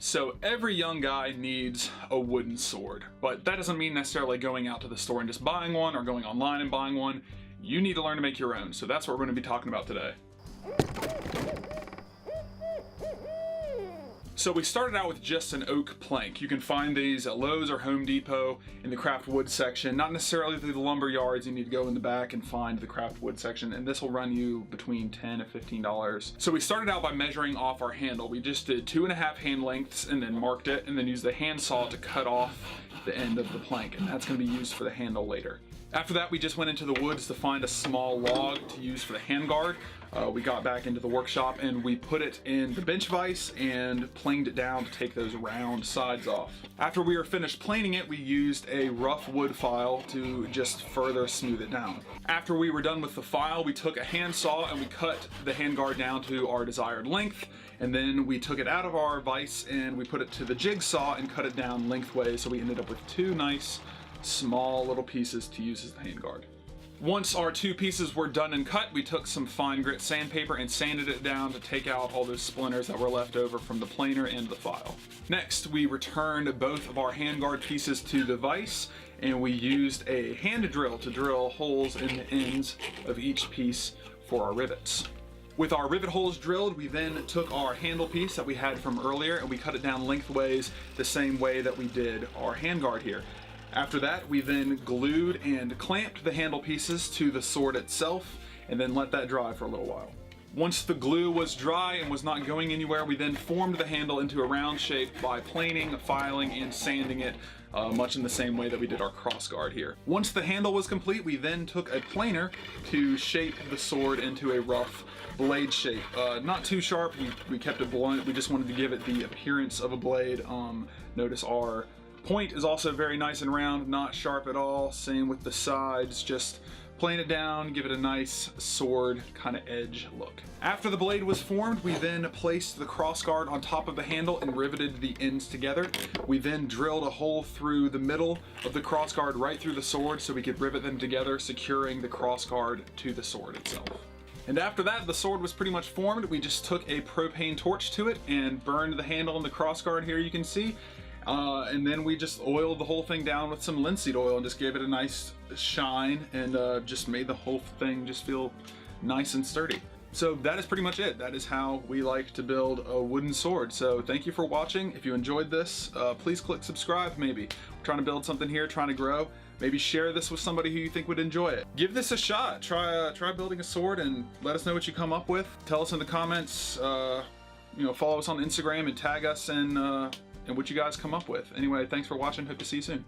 So every young guy needs a wooden sword, but that doesn't mean necessarily going out to the store and just buying one or going online and buying one. You need to learn to make your own, so that's what we're going to be talking about today. So we started out with just an oak plank. You can find these at Lowe's or Home Depot in the craft wood section, not necessarily through the lumber yards. You need to go in the back and find the craft wood section, and this will run you between $10 and $15. So we started out by measuring off our handle. We just did 2.5 hand lengths and then marked it, and then used the handsaw to cut off the end of the plank, and that's going to be used for the handle later. After that, we just went into the woods to find a small log to use for the handguard. We got back into the workshop and we put it in the bench vise and planed it down to take those round sides off. After we were finished planing it, we used a rough wood file to just further smooth it down. After we were done with the file, we took a handsaw and we cut the handguard down to our desired length, and then we took it out of our vise and we put it to the jigsaw and cut it down lengthways, so we ended up with two nice small little pieces to use as the handguard. Once our two pieces were done and cut, we took some fine grit sandpaper and sanded it down to take out all those splinters that were left over from the planer and the file. Next, we returned both of our handguard pieces to the vise, and we used a hand drill to drill holes in the ends of each piece for our rivets. With our rivet holes drilled, we then took our handle piece that we had from earlier and we cut it down lengthways the same way that we did our handguard here. After that, we then glued and clamped the handle pieces to the sword itself and then let that dry for a little while. Once the glue was dry and was not going anywhere, we then formed the handle into a round shape by planing, filing, and sanding it much in the same way that we did our crossguard here. Once the handle was complete, we then took a planer to shape the sword into a rough blade shape. Not too sharp, we kept it blunt, we just wanted to give it the appearance of a blade. Notice our point is also very nice and round, not sharp at all. Same with the sides, just plane it down, give it a nice sword kind of edge look. After the blade was formed, we then placed the crossguard on top of the handle and riveted the ends together. We then drilled a hole through the middle of the crossguard right through the sword so we could rivet them together, securing the crossguard to the sword itself. And after that, the sword was pretty much formed. We just took a propane torch to it and burned the handle and the crossguard here, you can see. And then we just oiled the whole thing down with some linseed oil and just gave it a nice shine and just made the whole thing just feel nice and sturdy. So that is pretty much it. That is how we like to build a wooden sword. So thank you for watching. If you enjoyed this, please click subscribe maybe. We're trying to build something here, trying to grow. Maybe share this with somebody who you think would enjoy it. Give this a shot. Try building a sword and let us know what you come up with. Tell us in the comments, follow us on Instagram and tag us and what you guys come up with. Anyway, thanks for watching. Hope to see you soon.